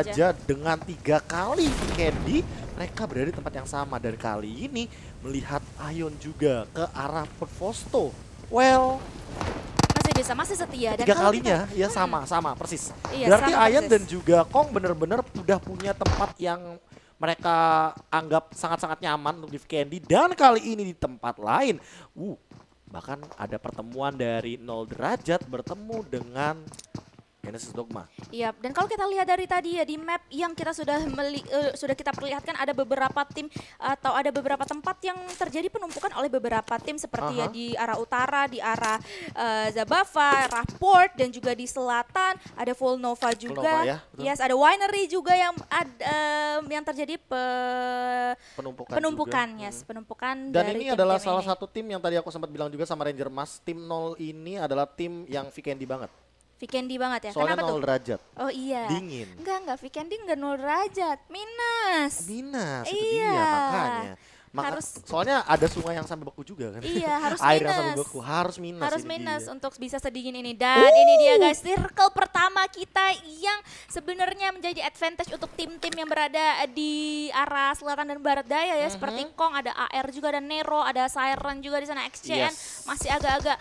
aja dengan 3 kali Candy mereka berada di tempat yang sama. Dan kali ini melihat Ion juga ke arah Perfosto. Well, masih bisa, masih setia. Dan 3 kalinya ya sama persis. Iya, Berarti sama Ion persis. dan juga Kong bener-bener udah punya tempat yang mereka anggap sangat-sangat nyaman untuk di Candy. Dan kali ini di tempat lain, bahkan ada pertemuan dari 0 derajat bertemu dengan Genesis Dogma. Iya, dan kalau kita lihat dari tadi ya di map yang kita sudah kita perlihatkan ada beberapa tim atau ada beberapa tempat yang terjadi penumpukan oleh beberapa tim seperti ya di arah utara, di arah Zabava, Raport dan juga di selatan ada Full Nova juga. Nova, ya, betul. Yes, ada Winery juga yang yang terjadi Penumpukan juga. yes, penumpukan Dan dari ini adalah tim-tim salah ini. satu tim yang tadi aku sempat bilang juga sama Ranger Mas, tim 0 ini adalah tim yang Vikendi banget. Vikendi banget ya. Soalnya Kenapa 0 tuh? derajat. Oh iya. Dingin. Enggak, Vikendi enggak 0 derajat. Minus. Minus, itu Iya. dia makanya. Soalnya ada sungai yang sampai beku juga kan. Iya, harus Air yang minus. sampai beku, harus minus. Harus ini minus dia. untuk bisa sedingin ini. Dan ini dia guys, circle pertama kita yang sebenarnya menjadi advantage untuk tim-tim yang berada di arah selatan dan barat daya ya. Seperti Kong, ada AR juga, ada Nero, ada Siren juga di sana. XCN Yes. masih agak-agak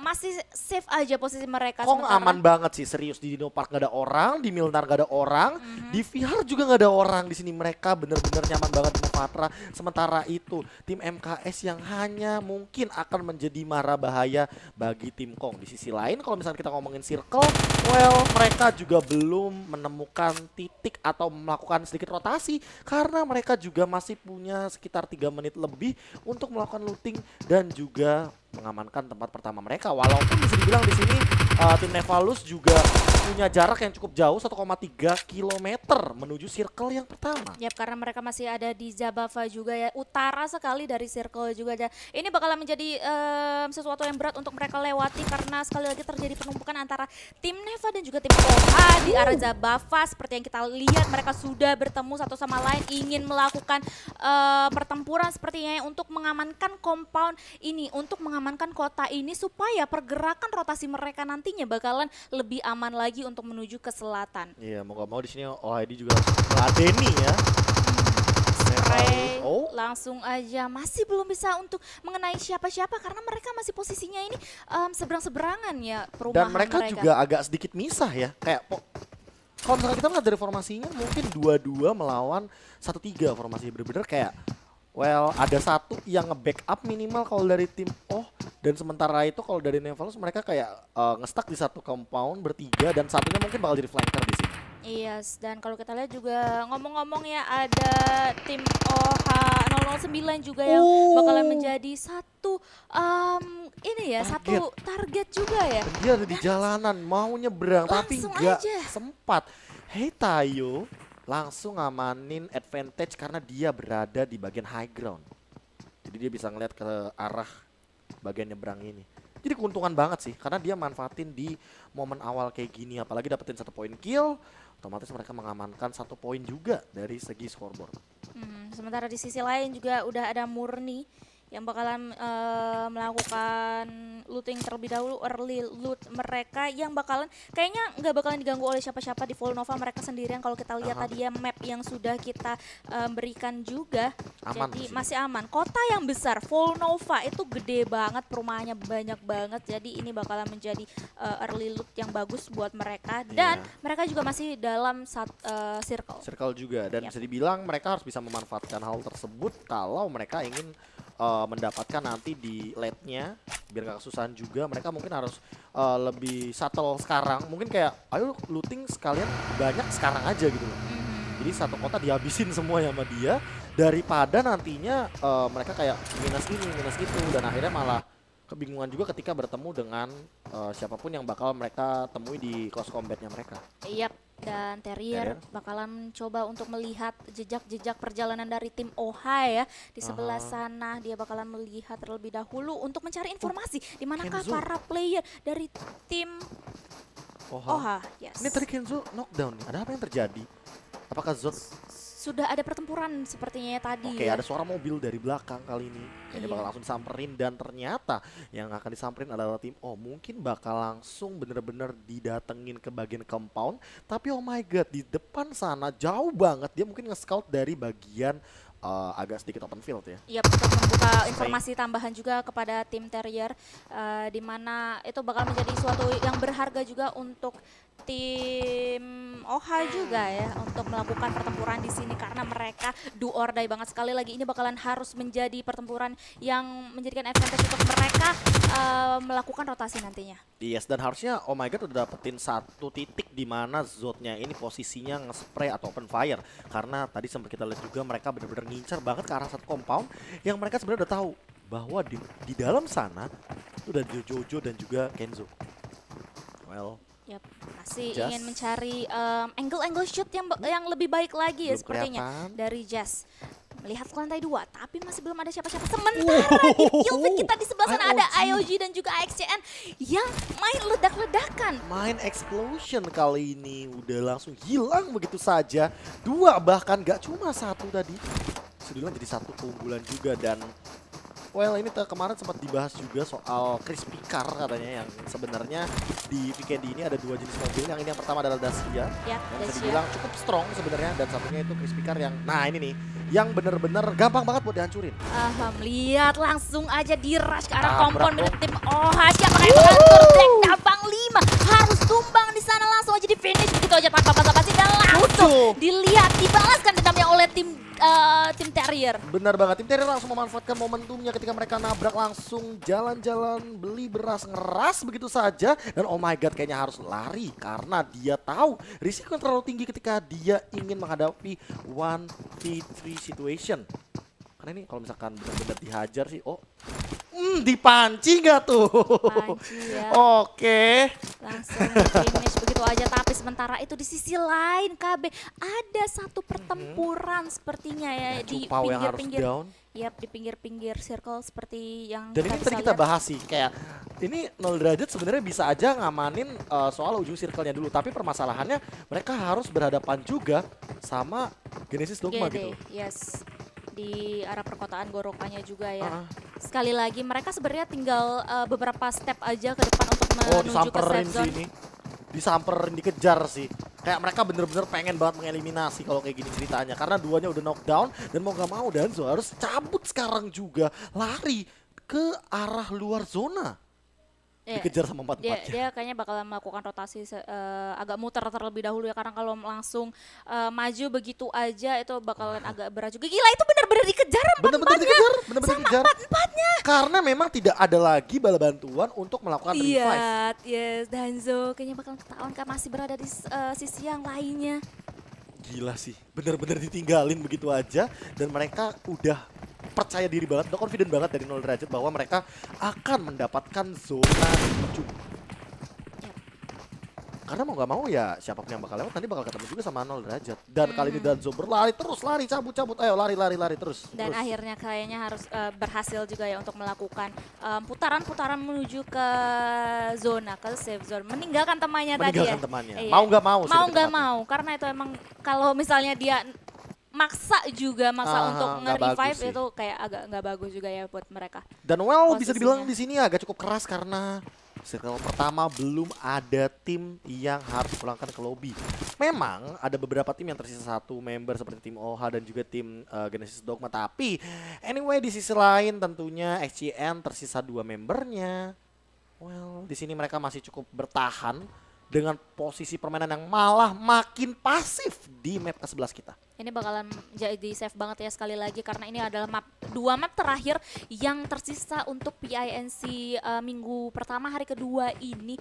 masih safe aja posisi mereka. Kong aman banget sih, serius. Di Dino Park gak ada orang, di Milnar gak ada orang, di VR juga gak ada orang. Di sini mereka bener-bener nyaman banget dengan Patra. Sementara itu tim MKS yang hanya mungkin akan menjadi mara bahaya bagi tim Kong. Di sisi lain kalau misalnya kita ngomongin circle, well mereka juga belum menemukan titik atau melakukan sedikit rotasi karena mereka juga masih punya sekitar 3 menit lebih untuk melakukan looting dan juga mengamankan tempat pertama mereka. Walaupun bisa dibilang di sini tim Nevalus juga punya jarak yang cukup jauh 1,3 km menuju circle yang pertama. Yap, karena mereka masih ada di Zabava juga ya, utara sekali dari circle juga. Dan ini bakalan menjadi sesuatu yang berat untuk mereka lewati karena sekali lagi terjadi penumpukan antara tim Neva dan juga tim OHA di arah Zabava. Seperti yang kita lihat mereka sudah bertemu satu sama lain ingin melakukan pertempuran sepertinya untuk mengamankan compound ini, untuk mengamankan kota ini supaya pergerakan rotasi mereka nantinya bakalan lebih aman lagi untuk menuju ke selatan. Iya, mau gak mau di sini OID juga harus meladeni ya. Spray langsung aja masih belum bisa untuk mengenai siapa-siapa karena mereka masih posisinya ini seberang-seberangan ya perumahan Dan mereka juga agak sedikit misah ya. Kayak kalau misalnya kita melihat dari formasinya mungkin 2-2 melawan 1-3 formasinya bener-bener kayak ada satu yang nge-backup minimal kalau dari tim dan sementara itu kalau dari Nevalus mereka kayak nge-stuck di satu compound bertiga dan satunya mungkin bakal jadi flanker di sini. Yes, dan kalau kita lihat juga ngomong-ngomong ya ada tim OH 009 juga yang bakalan menjadi satu satu target juga ya. Dan dia ada di jalanan mau nyebrang tapi nggak sempat. Hey Tayo langsung ngamanin advantage karena dia berada di bagian high ground. Jadi dia bisa ngeliat ke arah bagian nyebrang ini. Jadi keuntungan banget sih karena dia manfaatin di momen awal kayak gini, apalagi dapetin 1 poin kill, otomatis mereka mengamankan 1 poin juga dari segi scoreboard. Sementara di sisi lain juga udah ada Murni yang bakalan melakukan looting terlebih dahulu, early loot mereka yang bakalan kayaknya nggak bakalan diganggu oleh siapa-siapa di Full Nova, mereka sendirian kalau kita lihat tadi ya map yang sudah kita berikan juga. Aman jadi masih aman. Kota yang besar Full Nova itu gede banget, perumahannya banyak banget, jadi ini bakalan menjadi early loot yang bagus buat mereka dan mereka juga masih dalam circle juga dan bisa dibilang mereka harus bisa memanfaatkan hal tersebut kalau mereka ingin mendapatkan nanti di late-nya biar gak kesusahan juga. Mereka mungkin harus lebih subtle sekarang, mungkin kayak ayo looting sekalian banyak sekarang aja gitu loh. Jadi satu kota dihabisin semua sama dia daripada nantinya mereka kayak minus ini minus gitu dan akhirnya malah kebingungan juga ketika bertemu dengan siapapun yang bakal mereka temui di close combatnya mereka. Dan Terrier bakalan mencoba untuk melihat jejak-jejak perjalanan dari tim OHA ya. Di sebelah sana dia bakalan melihat terlebih dahulu untuk mencari informasi di manakah para player dari tim OHA. Ini tadi Kenzo knockdown nih. Ada apa yang terjadi? Apakah Zod sudah ada pertempuran sepertinya tadi Oke, ya. ada suara mobil dari belakang kali ini. Kayaknya Iya. bakal langsung disamperin dan ternyata yang akan disamperin adalah tim. Oh, mungkin bakal langsung bener-bener didatengin ke bagian compound. Tapi oh my god, di depan sana jauh banget dia mungkin nge-scout dari bagian agak sedikit open field ya. Iya, untuk membuka Stay. informasi tambahan juga kepada tim Terrier, di mana itu bakal menjadi suatu yang berharga juga untuk tim OHA juga ya untuk melakukan pertempuran di sini karena mereka do or die banget. Sekali lagi ini bakalan harus menjadi pertempuran yang menjadikan advantage untuk mereka melakukan rotasi nantinya. Yes, dan harusnya oh my god udah dapetin satu titik di mana Zodnya ini posisinya nge-spray atau open fire. Karena tadi sempat kita lihat juga mereka benar-benar ngincar banget ke arah satu compound yang mereka sebenarnya udah tahu bahwa di dalam sana itu udah Jojo dan juga Kenzo. Well, Yap, masih Jazz. ingin mencari angle-angle shoot yang lebih baik lagi ya belum sepertinya kelihatan. dari Jazz. Melihat ke lantai 2, tapi masih belum ada siapa-siapa. Sementara di kill feed kita di sebelah sana ada IOG. IOG dan juga AXCN yang main ledak-ledakan. Main explosion kali ini udah langsung hilang begitu saja. Dua bahkan gak cuma satu tadi. Sudah jadi satu keunggulan juga dan well ini kemarin sempat dibahas juga soal crispy car katanya yang sebenarnya di Vikendi ini ada dua jenis mobil. Yang ini yang pertama adalah Dacia Ya, yang bisa Dacia. dibilang cukup strong sebenarnya dan satunya itu crispy car yang nah ini nih yang bener-bener gampang banget buat dihancurin. Lihat langsung aja di rush ke arah Tabrak kompon milik dong. tim OHA. Siapa yang bakal turun Black Bang 5 harus tumbang di sana langsung aja di finish begitu aja tanpa basa-basi dan langsung dilihat dibalaskan dendamnya oleh tim Terrier. Benar banget, tim Terrier langsung memanfaatkan momentumnya ketika mereka nabrak langsung jalan-jalan beli beras ngeras begitu saja. Dan oh my god kayaknya harus lari karena dia tahu risiko yang terlalu tinggi ketika dia ingin menghadapi 1v3 situation. Karena ini kalau misalkan benar-benar dihajar sih, oh dipanci nggak tuh? Panci ya. Oke. Langsung finish begitu aja, tapi sementara itu di sisi lain KB ada satu pertempuran sepertinya ya di Cupau yang harus pinggir-pinggir. down. Yap, di pinggir-pinggir circle seperti yang Dan ini bisa tadi kita lihat. bahas sih, kayak ini 0 derajat sebenarnya bisa aja ngamanin soal ujung circle-nya dulu. Tapi permasalahannya mereka harus berhadapan juga sama Genesis Dogma GD, gitu. yes. Di arah perkotaan Gorokanya juga ya. Ah. Sekali lagi mereka sebenarnya tinggal beberapa step aja ke depan untuk Oh menuju ke disamperin safe sih zone. ini. Disamperin, dikejar sih. Kayak mereka bener-bener pengen banget mengeliminasi kalau kayak gini ceritanya. Karena duanya udah knockdown dan mau gak mau Danzo harus cabut sekarang juga. Lari ke arah luar zona. Iya, Dikejar sama dia empat-empatnya. kayaknya bakalan melakukan rotasi agak muter terlebih dahulu ya karena kalau langsung maju begitu aja itu bakalan agak berat juga. Gila itu benar-benar dikejar Bener-bener dikejar, bener-bener sama dikejar. empat-empatnya. Karena memang tidak ada lagi bala bantuan untuk melakukan revive. Iya, yes, Danzo kayaknya bakalan ketahuan kan masih berada di sisi yang lainnya. Gila sih, bener-bener ditinggalin begitu aja dan mereka udah percaya diri banget, udah confident banget dari 0 derajat bahwa mereka akan mendapatkan zona hijau. Yap. Karena mau gak mau ya siapapun yang bakal lewat nanti bakal ketemu juga sama 0 derajat. Dan kali ini Danzo berlari terus, lari cabut-cabut, ayo lari terus. Dan terus. akhirnya kayaknya harus berhasil juga ya untuk melakukan putaran-putaran menuju ke zona, ke safe zone. Meninggalkan temannya tadi ya. Meninggalkan temannya. Iya. Mau nggak mau sih Mau lebih nggak tepatnya. mau, karena itu emang kalau misalnya dia maksa untuk nggak bagus nge-revive sih. itu kayak agak nggak bagus juga ya buat mereka. Dan well bisa dibilang Posisinya. di sini agak cukup keras karena circle pertama belum ada tim yang harus pulangkan ke lobby. Memang ada beberapa tim yang tersisa satu member seperti tim OHA dan juga tim Genesis Dogma. Tapi anyway di sisi lain tentunya XCN tersisa 2 membernya. Well di sini mereka masih cukup bertahan dengan posisi permainan yang malah makin pasif di map ke-11 kita. Ini bakalan jadi safe banget ya sekali lagi karena ini adalah dua map terakhir yang tersisa untuk PINC minggu pertama hari kedua ini.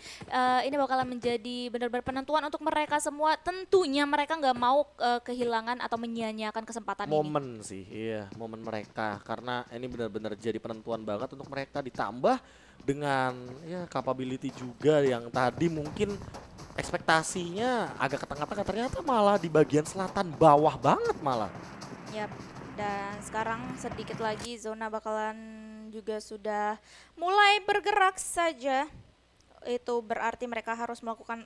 Ini bakalan menjadi benar-benar penentuan untuk mereka semua. Tentunya mereka nggak mau kehilangan atau menyia-nyiakan kesempatan ini. Momen sih, iya momen mereka karena ini benar-benar jadi penentuan banget untuk mereka ditambah dengan ya capability juga yang tadi mungkin ekspektasinya agak ke tengah-tengah ternyata malah di bagian selatan bawah banget malah. Yap. Dan sekarang sedikit lagi zona bakalan juga sudah mulai bergerak saja. Itu berarti mereka harus melakukan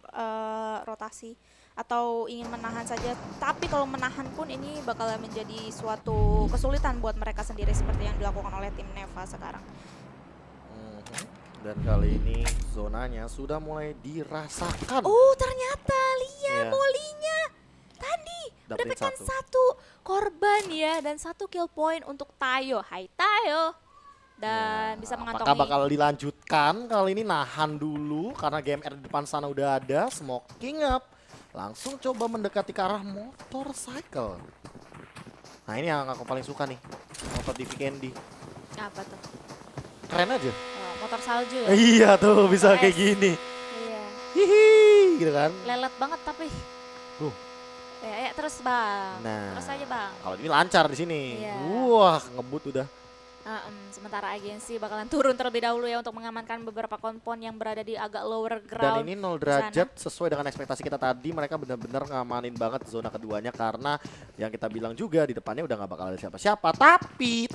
rotasi atau ingin menahan saja. Tapi kalau menahan pun ini bakal menjadi suatu kesulitan buat mereka sendiri seperti yang dilakukan oleh tim Neva sekarang. Dan kali ini zonanya sudah mulai dirasakan. Oh, ternyata lihat Iya. Molly-nya tadi Dapetin mendapatkan satu. satu korban ya dan 1 kill point untuk Tayo. Hai Tayo. Dan bisa mengantongi. Apakah bakal dilanjutkan? Kali ini nahan dulu karena GMR di depan sana udah ada. Smoking up. Langsung coba mendekati ke arah motorcycle. Nah ini yang aku paling suka nih. Motor di Vikendi. Apa tuh? Keren aja. Motor salju ya? Iya tuh bisa Nice. kayak gini. Iya. Hihi gitu kan. Lelet banget tapi. Tuh. Ya, terus bang. Nah. Terus aja bang. Kalau ini lancar di sini. Iya. Wah, ngebut udah. Sementara agensi bakalan turun terlebih dahulu ya untuk mengamankan beberapa kompon yang berada di agak lower Dan ground. ini 0 derajat sesuai dengan ekspektasi kita tadi. Mereka benar-benar ngamanin banget zona keduanya karena yang kita bilang juga di depannya udah nggak bakal ada siapa-siapa. Tapi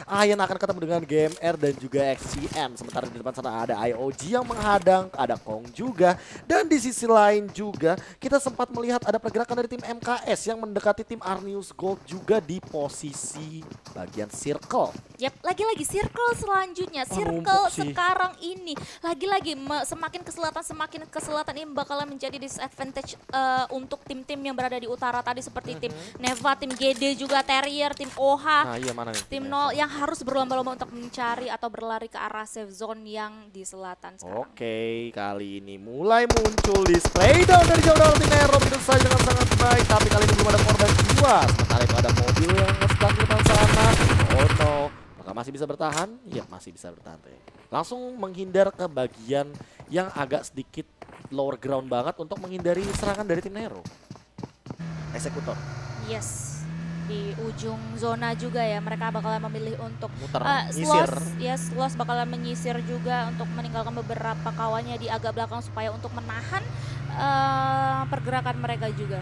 Ayan akan ketemu dengan GMR dan juga XCN. Sementara di depan sana ada IOG yang menghadang, ada Kong juga. Dan di sisi lain juga kita sempat melihat ada pergerakan dari tim MKS yang mendekati tim Arnius Gold juga di posisi bagian circle. Yap, lagi-lagi circle selanjutnya. Wah, Circle numpuk sih. sekarang ini lagi-lagi semakin ke selatan ini bakalan menjadi disadvantage untuk tim-tim yang berada di utara tadi seperti tim Neva, tim GD juga Terrier, tim OH. Nah iya mana nih? Tim 0 yang harus berlomba-lomba untuk mencari atau berlari ke arah safe zone yang di selatan sekarang. Oke, kali ini mulai muncul display down dari jauh dari tim Nero begitu saja dengan sangat baik. Tapi kali ini belum ada korban jiwa. Sementara itu ada mobil yang sedang di depan sana. Oh no, apakah masih bisa bertahan? Iya masih bisa bertahan. Langsung menghindar ke bagian yang agak sedikit lower ground banget untuk menghindari serangan dari tim Nero. Eksekutor, Yes, di ujung zona juga ya mereka bakalan memilih untuk muter, nyisir. Sloss bakalan menyisir juga untuk meninggalkan beberapa kawannya di agak belakang supaya untuk menahan pergerakan mereka juga.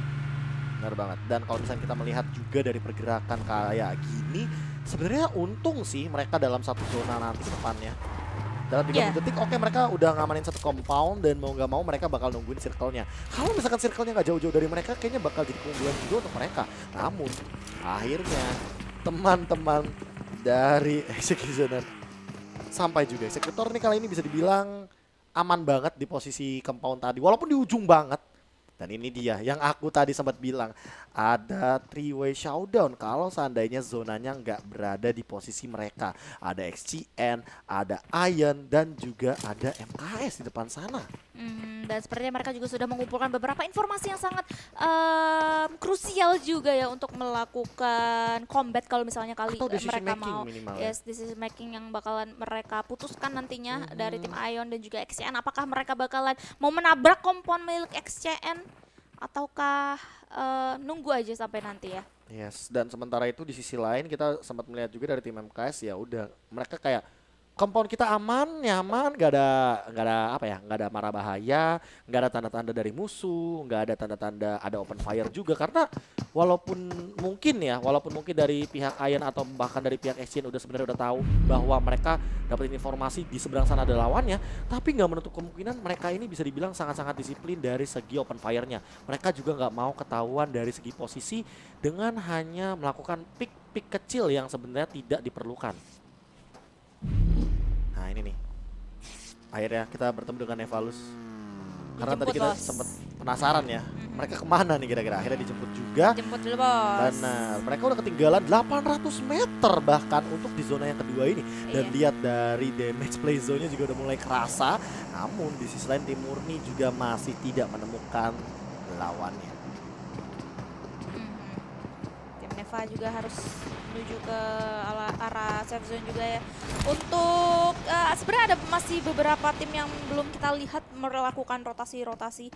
Benar banget. Dan kalau misalnya kita melihat juga dari pergerakan kayak gini, sebenarnya untung sih mereka dalam satu zona nanti depannya. Dalam 30 Yeah. detik, oke mereka udah ngamanin satu compound dan mau nggak mau mereka bakal nungguin circle-nya. Kalau misalkan circle-nya nggak jauh-jauh dari mereka, kayaknya bakal jadi keunggulan juga untuk mereka. Namun, akhirnya teman-teman dari Executioner sampai juga. Eksekutor nih kali ini bisa dibilang aman banget di posisi compound tadi. Walaupun di ujung banget. Dan ini dia yang aku tadi sempat bilang. Ada 3-way showdown kalau seandainya zonanya nggak berada di posisi mereka. Ada XCN, ada Iron, dan juga ada MKS di depan sana. Dan sepertinya mereka juga sudah mengumpulkan beberapa informasi yang sangat krusial juga ya untuk melakukan combat kalau misalnya kali Atau decision mereka making mau. minimal ya. Yes, decision making yang bakalan mereka putuskan nantinya dari tim Ion dan juga XCN. Apakah mereka bakalan mau menabrak kompon milik XCN ataukah nunggu aja sampai nanti ya? Yes, dan sementara itu di sisi lain kita sempat melihat juga dari tim MKS ya udah mereka kayak compound kita aman, nyaman, nggak ada apa ya, nggak ada marah bahaya, nggak ada tanda-tanda dari musuh, nggak ada tanda-tanda ada open fire juga karena walaupun mungkin dari pihak Ion atau bahkan dari pihak Asian udah sebenarnya udah tahu bahwa mereka dapetin informasi di seberang sana ada lawannya, tapi nggak menutup kemungkinan mereka ini bisa dibilang sangat-sangat disiplin dari segi open fire-nya. Mereka juga nggak mau ketahuan dari segi posisi dengan hanya melakukan pick kecil yang sebenarnya tidak diperlukan. Nah ini nih, akhirnya kita bertemu dengan Evalus. Karena tadi Dijemput, kita Bos. sempat penasaran ya, mereka kemana nih kira-kira. Akhirnya dijemput juga. Jemput dulu bos. Benar, mereka udah ketinggalan 800 meter bahkan untuk di zona yang kedua ini. Dan Iya. lihat dari damage play zone-nya juga udah mulai kerasa. Namun di sisi lain tim Murni juga masih tidak menemukan lawannya. Tim Neva juga harus menuju ke arah safe zone juga ya. Untuk sebenarnya ada masih beberapa tim yang belum kita lihat melakukan rotasi-rotasi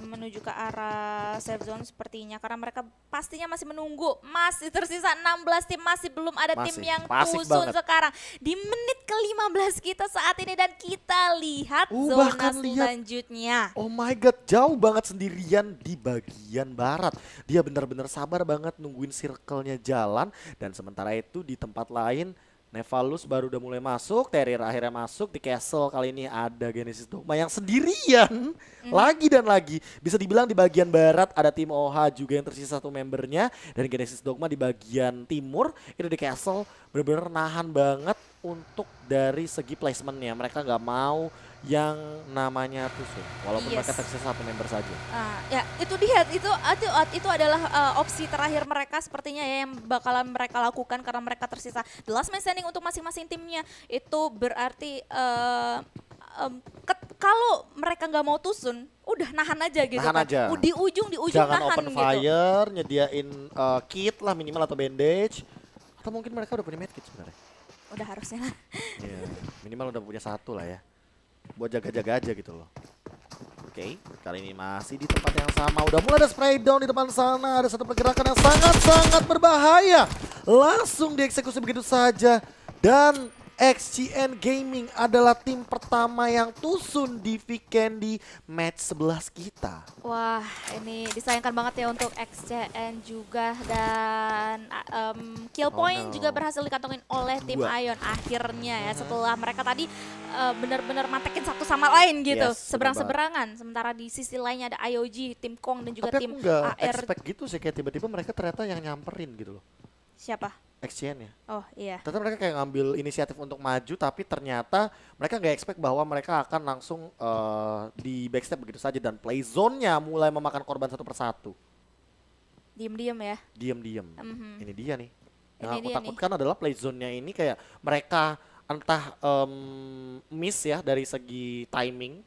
menuju ke arah safe zone sepertinya karena mereka pastinya masih menunggu. Masih tersisa 16 tim, masih belum ada tim Masih, yang pasif tusun banget. sekarang. Di menit ke-15 kita saat ini dan kita lihat zona Bahkan lihat. selanjutnya. Oh my god, jauh banget sendirian di bagian barat. Dia benar-benar sabar banget nungguin circle-nya jalan. Dan sementara itu di tempat lain Nevalus baru udah mulai masuk, Terrier akhirnya masuk di Castle. Kali ini ada Genesis Dogma yang sendirian lagi dan lagi. Bisa dibilang di bagian barat ada tim OH juga yang tersisa satu membernya, dan Genesis Dogma di bagian timur itu di Castle bener-bener nahan banget untuk dari segi placementnya. Mereka nggak mau yang namanya Tusun, walaupun mereka tersisa satu member saja. Ya itu dia, itu adalah opsi terakhir mereka sepertinya ya yang bakalan mereka lakukan karena mereka tersisa the last man standing untuk masing-masing timnya. Itu berarti kalau mereka nggak mau Tusun, udah nahan aja gitu nahan kan. aja. Di ujung Jangan nahan open fire, nyediain kit lah minimal atau bandage. Atau mungkin mereka udah punya medkit sebenarnya. Udah harusnya lah. Iya, minimal udah punya satu lah ya. Buat jaga-jaga aja gitu loh. Oke, kali ini masih di tempat yang sama. Udah mulai ada spray down di depan sana. Ada satu pergerakan yang sangat-sangat berbahaya. Langsung dieksekusi begitu saja. Dan XGN Gaming adalah tim pertama yang Tusun di weekend di match 11 kita. Wah, ini disayangkan banget ya untuk XCN juga, dan kill point juga berhasil dikantongin oleh tim Ion akhirnya ya, setelah mereka tadi benar-benar mantekin satu sama lain gitu, seberang-seberangan. Sementara di sisi lainnya ada IOG, tim Kong dan juga tim Tapi aku nggak AR. expect gitu sih, kayak tiba-tiba mereka ternyata yang nyamperin gitu loh. Siapa? XGN ya. Oh iya. Ternyata mereka kayak ngambil inisiatif untuk maju, tapi ternyata mereka nggak expect bahwa mereka akan langsung di backstep begitu saja, dan play zone-nya mulai memakan korban satu persatu. Diem-diem ya. Diem-diem. Ini dia nih. Yang Ini aku dia takutkan adalah play zone-nya ini kayak mereka entah miss ya dari segi timing,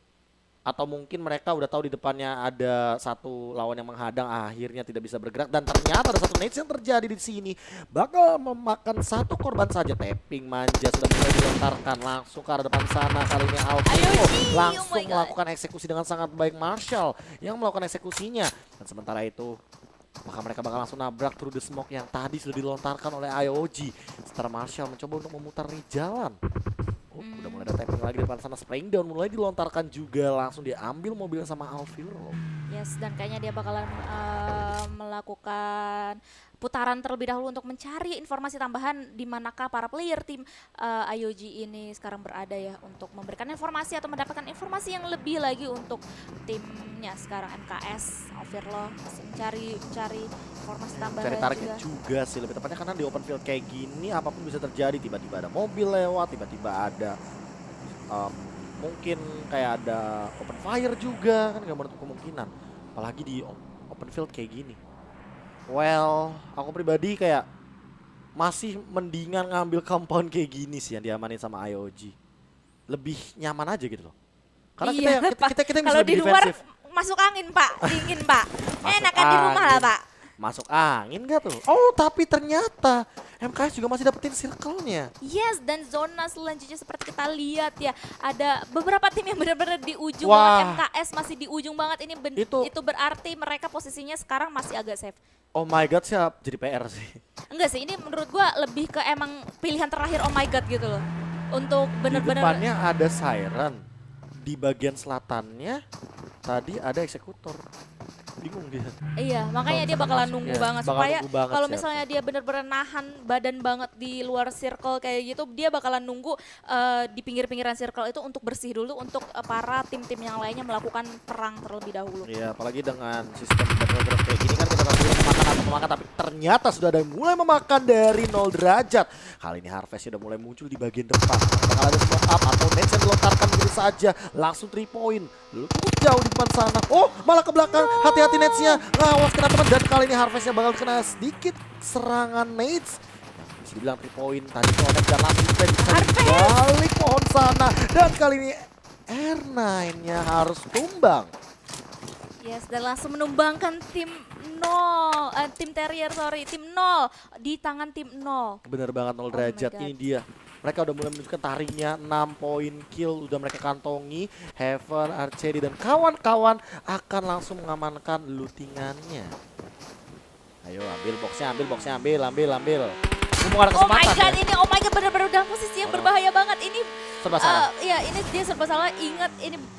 atau mungkin mereka udah tahu di depannya ada satu lawan yang menghadang, akhirnya tidak bisa bergerak, dan ternyata ada satu nades yang terjadi di sini bakal memakan satu korban saja. Tapping manja sudah mulai dilontarkan langsung ke arah depan sana. Kali ini Alvaro langsung melakukan eksekusi dengan sangat baik. Marshall yang melakukan eksekusinya, dan sementara itu maka mereka bakal langsung nabrak through the smoke yang tadi sudah dilontarkan oleh IOG. Setelah Marshall mencoba untuk memutar di jalan. Udah mulai ada tapping lagi di depan sana, spraying down mulai dilontarkan juga, langsung diambil mobilnya sama Alvaro. Yes, dan kayaknya dia bakalan melakukan putaran terlebih dahulu untuk mencari informasi tambahan di manakah para player tim IOG ini sekarang berada ya, untuk memberikan informasi atau mendapatkan informasi yang lebih lagi untuk timnya sekarang. MKS Alvaro masih mencari informasi tambahan, cari target juga sih lebih tepatnya, karena di open field kayak gini apapun bisa terjadi. Tiba-tiba ada mobil lewat, tiba-tiba ada mungkin kayak ada open fire juga, kan nggak menutup kemungkinan, apalagi di open field kayak gini. Well, aku pribadi kayak masih mendingan ngambil compound kayak gini sih yang diamanin sama IOG. Lebih nyaman aja gitu loh. Karena iya, kita yang bisa kalau lebih di luar defensif. masuk angin Pak, dingin Pak. Enakan di rumah lah Pak. Masuk angin gak tuh? Oh, tapi ternyata MKS juga masih dapetin circle-nya. Yes, dan zona selanjutnya seperti kita lihat ya, ada beberapa tim yang benar-benar di ujung banget. MKS masih di ujung banget. Ini itu berarti mereka posisinya sekarang masih agak safe. Oh my god, siap jadi PR sih. Enggak sih, ini menurut gua lebih ke emang pilihan terakhir oh my god gitu loh. Untuk benar-benar. Di depannya ada siren. Di bagian selatannya tadi ada eksekutor. Bingung dia. Iya, makanya dia bakalan nunggu banget supaya kalau misalnya dia benar-benar nahan badan banget di luar circle kayak gitu, dia bakalan nunggu di pinggir-pinggiran circle itu untuk bersih dulu untuk para tim-tim yang lainnya melakukan perang terlebih dahulu. Iya, apalagi dengan sistem battleground kayak gini kan kita tahu memakan atau memakan, tapi ternyata sudah ada yang mulai memakan dari 0 derajat. Kali ini Harvest sudah mulai muncul di bagian depan. Bakal ada smoke up atau nades yang dilontarkan begitu saja. Langsung 3 point. Cukup jauh di depan sana. Oh, malah ke belakang. Hati-hati nades-nya. Ngawas kena teman, dan kali ini Harvest-nya bakal kena sedikit serangan nades. Bisa dibilang 3 point. Tadi connect dan langsung balik pohon sana. Dan kali ini R9-nya harus tumbang. Yes, dan langsung menumbangkan tim 0, tim Terrier tim 0 di tangan tim 0. Bener banget 0 derajat, ini dia. Mereka udah mulai menunjukkan taringnya, 6 poin kill udah mereka kantongi. Heaven, Archery dan kawan-kawan akan langsung mengamankan lootingannya. Ayo ambil boxnya, ambil. Mumpung ada Oh my kesempatan god, ya. ini oh my god benar-benar dalam posisi yang berbahaya banget. Ini Serba salah. iya, ini dia serba salah. Ingat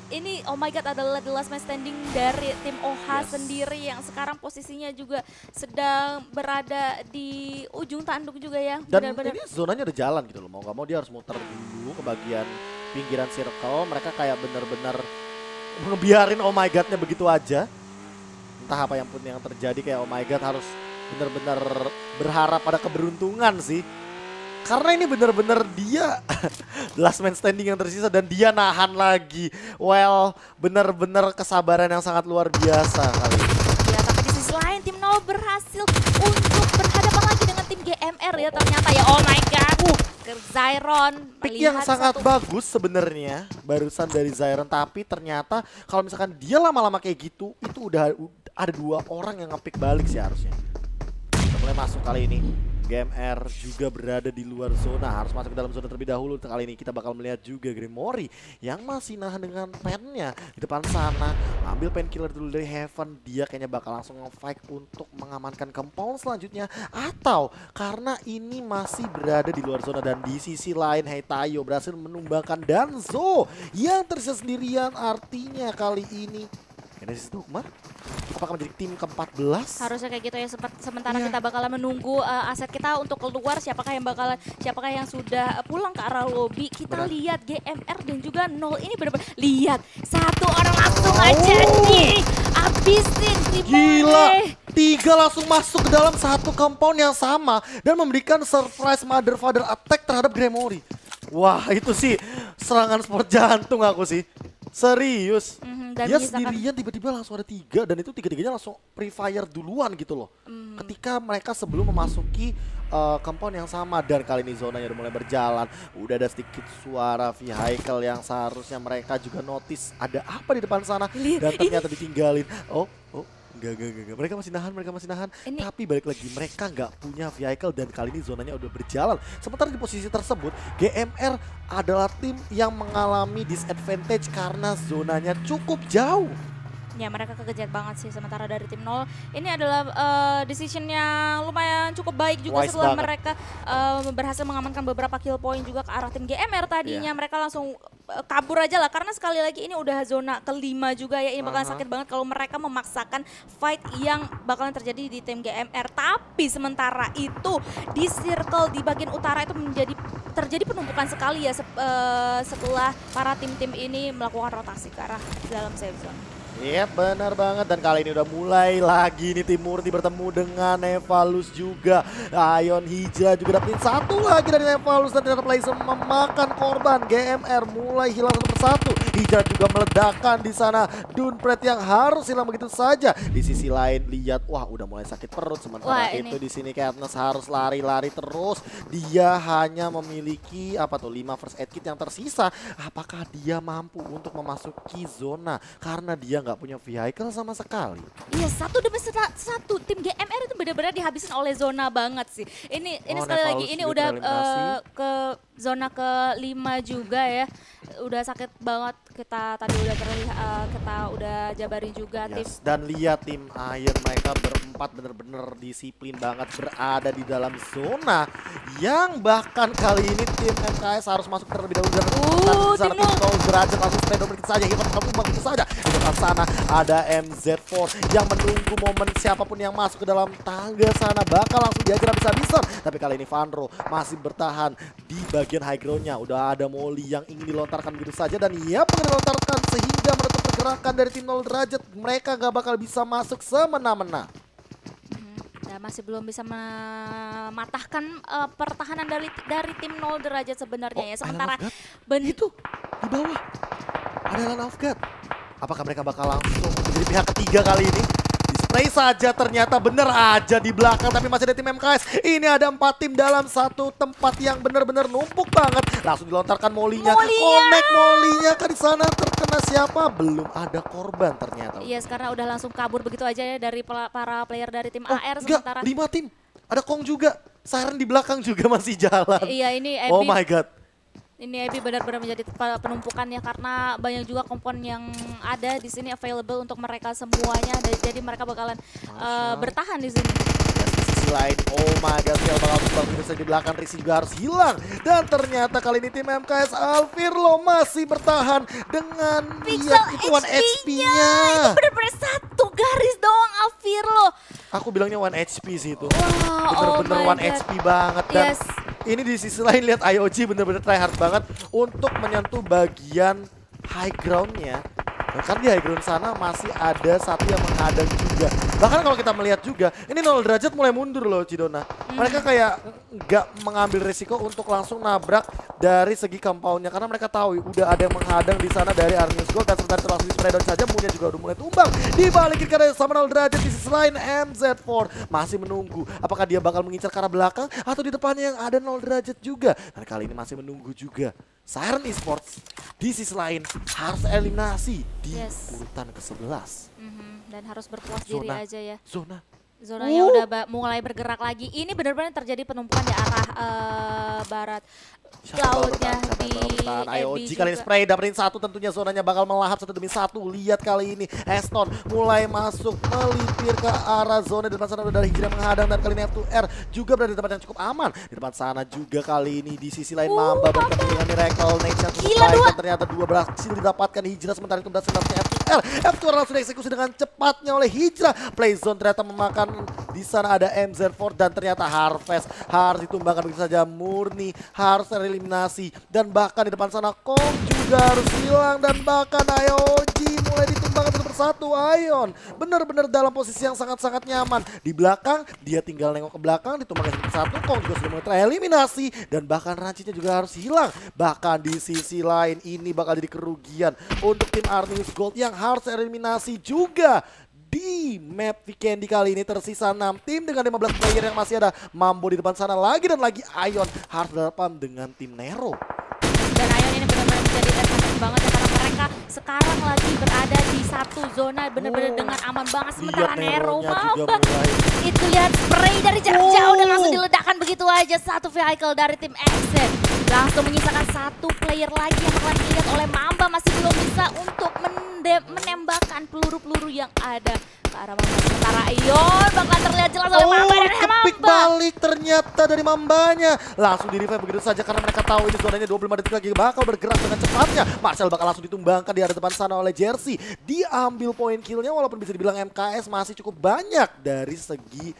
ini oh my god adalah the last man standing dari tim OHA sendiri yang sekarang posisinya juga sedang berada di ujung tanduk juga ya. Dan Benar-benar. ini zonanya udah jalan gitu loh. Mau gak mau dia harus muter dulu ke bagian pinggiran circle. Mereka kayak bener-bener ngebiarin oh my god-nya begitu aja. Entah apa yang pun yang terjadi, kayak oh my god harus bener-bener berharap pada keberuntungan sih. Karena ini bener-bener dia last man standing yang tersisa dan dia nahan lagi. Well, bener-bener kesabaran yang sangat luar biasa kali ini. Ya, tapi di sisi lain tim Nol berhasil untuk berhadapan lagi dengan tim GMR ya ternyata ya. Oh my god. Ke Zyron Pick yang melihat sangat satu- bagus sebenarnya barusan dari Zyron, tapi ternyata kalau misalkan dia lama-lama kayak gitu, itu udah ada 2 orang yang nge-pick balik sih harusnya. Udah mulai masuk kali ini. GMR juga berada di luar zona, harus masuk ke dalam zona terlebih dahulu. Kali ini kita bakal melihat juga Gremory yang masih nahan dengan pennya di depan sana. Ambil painkiller dulu dari Heaven, dia kayaknya bakal langsung nge-fight untuk mengamankan compound selanjutnya. Atau karena ini masih berada di luar zona dan di sisi lain Heitayo berhasil menumbangkan Danzo yang tersisa sendirian. Artinya kali ini Genesis Dogma apakah menjadi tim ke-14? Harusnya kayak gitu ya. Sementara Iya. kita bakalan menunggu aset kita untuk keluar, siapakah yang sudah pulang ke arah lobby. Kita Benar. lihat GMR dan juga Nol ini benar-benar lihat satu orang langsung aja nih habisin Gila, Gremory. 3 langsung masuk ke dalam satu compound yang sama dan memberikan surprise mother father attack terhadap Gremory. Wah, itu sih serangan sport jantung aku sih. Serius. Dan Dia menyisakan- sendirian tiba-tiba langsung ada 3 dan itu 3-tiganya langsung pre-fire duluan gitu loh. Ketika mereka sebelum memasuki compound yang sama, dan kali ini zonanya udah mulai berjalan. Udah ada sedikit suara vehicle yang seharusnya mereka juga notice ada apa di depan sana Lihat, dan ternyata ditinggalin. Oh, enggak. Mereka masih nahan. Ini- Tapi balik lagi mereka nggak punya vehicle dan kali ini zonanya udah berjalan. Sementara di posisi tersebut GMR adalah tim yang mengalami disadvantage karena zonanya cukup jauh. Ya mereka kekejar banget sih. Sementara dari tim Nol ini adalah decision yang lumayan cukup baik juga Wise setelah banget. mereka berhasil mengamankan beberapa kill point juga ke arah tim GMR tadinya. Iya. Mereka langsung kabur aja lah karena sekali lagi ini udah zona kelima juga ya. Ini bakalan sakit banget kalau mereka memaksakan fight yang bakalan terjadi di tim GMR. Tapi sementara itu di circle di bagian utara itu terjadi penumpukan sekali ya setelah para tim-tim ini melakukan rotasi ke arah dalam safe zone. Iya benar banget, dan kali ini udah mulai lagi nih tim Murti bertemu dengan Evalus juga. Ion Hija juga dapetin satu lagi dari Evalus dan ternyata Blazer memakan korban. GMR mulai hilang satu persatu. Hija juga meledakkan di sana. Dunpret yang harus hilang begitu saja. Di sisi lain lihat, wah udah mulai sakit perut. Sementara Wah, itu ini. di sini Katniss harus lari-lari terus. Dia hanya memiliki 5 first aid kit yang tersisa. Apakah dia mampu untuk memasuki zona? Karena dia nggak punya vehicle sama sekali. Iya, satu demi satu tim GMR itu benar-benar dihabisin oleh zona banget sih. Ini Oh, sekali lagi Nevalus ini juga udah tereliminasi. ke zona ke-5 juga ya. Udah sakit banget, kita tadi udah terlihat kita udah jabarin juga tim. Yes, dan lihat tim Iron mereka berempat bener-bener disiplin banget berada di dalam zona yang bahkan kali ini tim MKS harus masuk terlebih dahulu dan di sana tim tim Nol. Nol derajat langsung stand down begitu saja, Hilton terbang begitu saja. Di depan sana ada MZ4 yang menunggu momen siapapun yang masuk ke dalam tangga sana bakal langsung diajar habis-habisan. Tapi kali ini Vanro masih bertahan di bagian high ground-nya. Udah ada Molly yang ingin dilontarkan begitu saja dan ia pengen dilontarkan sehingga menutup pergerakan dari tim 0 derajat. Mereka gak bakal bisa masuk semena-mena. Dan masih belum bisa mematahkan pertahanan dari tim 0 derajat sebenarnya ya. Sementara Island of God? Itu di bawah ada Island of God. Apakah mereka bakal langsung menjadi pihak ketiga kali ini? Di-spray saja ternyata bener aja di belakang, tapi masih ada tim MKS. Ini ada 4 tim dalam satu tempat yang bener-bener numpuk banget. Langsung dilontarkan Molly-nya. Connect Molly-nya kan di sana terkena siapa? Belum ada korban ternyata. iya sekarang udah langsung kabur begitu aja ya dari para player dari tim Oh, AR enggak, sementara. 5 tim. Ada Kong juga. Siren di belakang juga masih jalan. Iya ini Oh Abby. my god. Ini Abby benar-benar menjadi penumpukan ya karena banyak juga kompon yang ada di sini available untuk mereka semuanya. Jadi mereka bakalan bertahan di sini. Ya, di sisi sisi lain, oh my god, Vel bakal tumbang begitu saja di belakang. Risi juga harus hilang. Dan ternyata kali ini tim MKS Alvirlo masih bertahan dengan lihat itu 1 HP-nya. Itu bener-bener satu garis doang Alvirlo. Aku bilangnya 1 HP sih itu. Wow, Bener-bener oh my 1 God. HP banget. Dan Yes. ini di sisi lain lihat IOG bener-bener tryhard banget untuk menyentuh bagian high ground-nya. Bahkan di high ground sana masih ada satu yang menghadang juga. Bahkan kalau kita melihat juga, ini 0 derajat mulai mundur loh Cidona. Mereka kayak nggak mengambil risiko untuk langsung nabrak dari segi compound-nya. Karena mereka tahu udah ada yang menghadang di sana dari Arnius Gold. Dan sebentar itu langsung di spray down saja, Moonnya juga udah mulai tumbang. Dibalikin karena sama 0 derajat di sisi lain, MZ4 masih menunggu. Apakah dia bakal mengincar ke arah belakang atau di depannya yang ada 0 derajat juga. Dan kali ini masih menunggu juga. Siren Esports di sisi lain harus eliminasi di urutan ke-11. Dan harus berpuas diri aja ya. Zonanya udah mulai bergerak lagi. Ini benar-benar terjadi penumpukan di arah barat. Lautnya di IOG kali ini spray dapetin satu, tentunya zonanya bakal melahap 1 demi 1. Lihat kali ini Eston mulai masuk melipir ke arah zona. Di depan sana udah ada Hijrah menghadang, dan kali ini F2R juga berada di tempat yang cukup aman. Di depan sana juga kali ini di sisi lain Mamba bertemu dengan Miracle Nation. Dan ternyata 2 berhasil didapatkan Hijrah, sementara itu berhasil mendapatkan F2R. F2R langsung dieksekusi dengan cepatnya oleh Hijrah. Playzone ternyata memakan, di sana ada MZ4 dan ternyata Harvest harus ditumbangkan begitu saja. Murni harus eliminasi, dan bahkan di depan sana Kong juga harus hilang, dan bahkan IOG mulai ditumbangkan satu persatu. Ion benar-benar dalam posisi yang sangat-sangat nyaman. Di belakang dia tinggal nengok ke belakang, ditumbangkan satu persatu. Kong juga sudah mulai tereliminasi, dan bahkan Rancinya juga harus hilang. Bahkan di sisi lain ini bakal jadi kerugian untuk tim Arnius Gold yang harus eliminasi juga. Di map Weekend kali ini tersisa 6 tim dengan 15 player yang masih ada. Mambo di depan sana lagi dan lagi. Ion harus berhadapan dengan tim Nero. Dan Ion ini benar-benar menjadi advantage banget ya, karena mereka sekarang lagi berada di satu zona benar-benar dengan aman banget. Sementara Nero Mamba itu lihat spray dari jarak jauh dan langsung diledakkan begitu aja. Satu vehicle dari tim Exit langsung menyisakan satu player lagi yang bakalan dilihat oleh Mamba. Masih belum bisa untuk menembakkan peluru-peluru yang ada ke arah Mamba. Sementara Ion bakalan terlihat jelas oleh Mamba dan kepik balik ternyata dari Mambanya. Langsung di revive begitu saja karena mereka tahu ini zonanya 25 detik lagi bakal bergerak dengan cepatnya. Marcel bakal langsung ditumbangkan di arah depan sana oleh Jersey. Diambil poin killnya, walaupun bisa dibilang MKS masih cukup banyak dari segi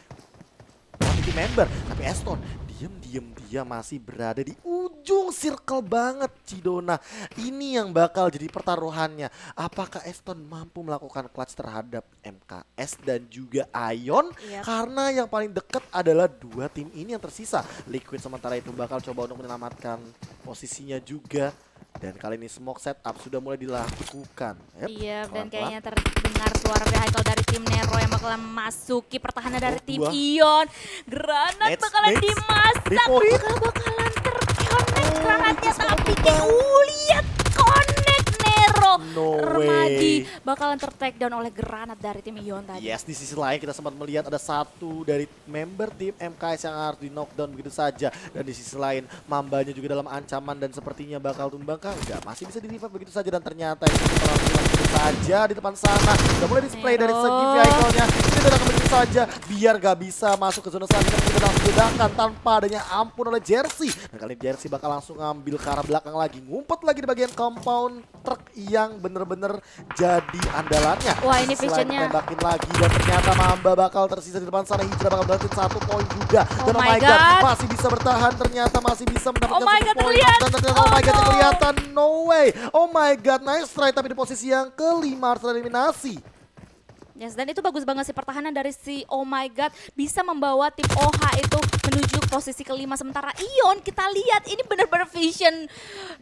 quantity member. Tapi Eston diam dia masih berada di ujung circle banget Cidona. Ini yang bakal jadi pertaruhannya. Apakah Eston mampu melakukan clutch terhadap MKS dan juga Ion? Karena yang paling dekat adalah 2 tim ini yang tersisa. Liquid sementara itu bakal coba untuk menyelamatkan posisinya juga. Dan kali ini smoke setup sudah mulai dilakukan. Iya, dan kayaknya terdengar suara vehicle dari tim Nero yang bakalan memasuki pertahanan dari tim Ion. Granat bakalan dimasak, bakalan terconnect granatnya, tapi lihat connect Nero. Remadi bakalan tertakedown oleh granat dari tim Ion tadi. Yes, di sisi lain kita sempat melihat ada satu dari member tim MKS yang harus di knockdown begitu saja. Dan di sisi lain Mambanya juga dalam ancaman dan sepertinya bakal tumbang kah? Enggak, masih bisa di revive begitu saja. Dan ternyata itu hilang begitu saja di depan sana. Udah mulai display dari segi vehicle-nya. Ini datang begitu saja biar gak bisa masuk ke zona selanjutnya. Kita langsung diledakkan tanpa adanya ampun oleh Jersey. Dan kali ini Jersey bakal langsung ngambil ke arah belakang lagi. Ngumpet lagi di bagian compound truk yang bener-bener jadi andalannya. Wah, ini visionnya tembakin lagi dan ternyata Mamba bakal tersisa di depan sana. Hijrah bakal dapetin 1 poin juga. Dan oh my god, masih bisa bertahan, ternyata masih bisa mendapatkan 1 poin. Dan ternyata oh my god, kelihatan, no way. Oh my god, nice try, tapi di posisi yang kelima harus eliminasi. Yes, dan itu bagus banget sih pertahanan dari si Oh My God bisa membawa tim OH itu menuju posisi kelima. Sementara Ion kita lihat ini benar-benar vision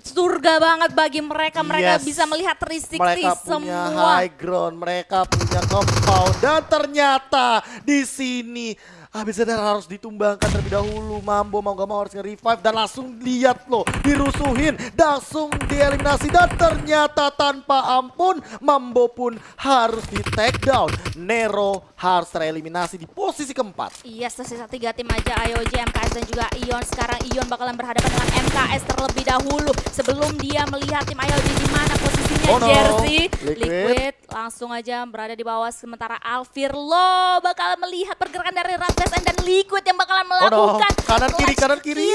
surga banget bagi mereka. Mereka bisa melihat 360 mereka punya high ground, mereka punya compound, dan ternyata di sini habis itu harus ditumbangkan terlebih dahulu. Mambo mau gak mau harus nge-revive dan langsung lihat loh, dirusuhin, langsung dieliminasi dan ternyata tanpa ampun Mambo pun harus di take down. Nero harus tereliminasi di posisi keempat. Iya, tersisa 3 tim aja, IOG, MKS dan juga Ion. Sekarang Ion bakalan berhadapan dengan MKS terlebih dahulu sebelum dia melihat tim IOG di mana posisinya. Jersey, Liquid langsung aja berada di bawah sementara Alvirlo bakal melihat pergerakan dari Radfest dan Liquid yang bakalan melakukan kanan kiri, kanan kiri.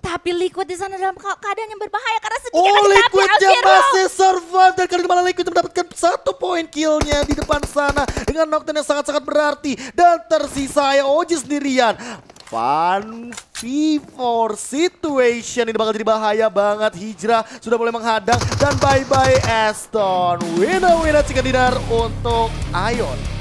Tapi Liquid di sana dalam keadaan yang berbahaya karena sedikit Oh, lagi tapi Liquid yang Alvirlo masih survive dan kali ini malah Liquid mendapatkan 1 poin killnya di depan sana dengan knockdown yang sangat-sangat berarti dan tersisa Aoji sendirian. Fun V4 situation ini bakal jadi bahaya banget. Hijrah sudah mulai menghadang dan bye-bye Aston. Winner chicken dinner untuk Ion.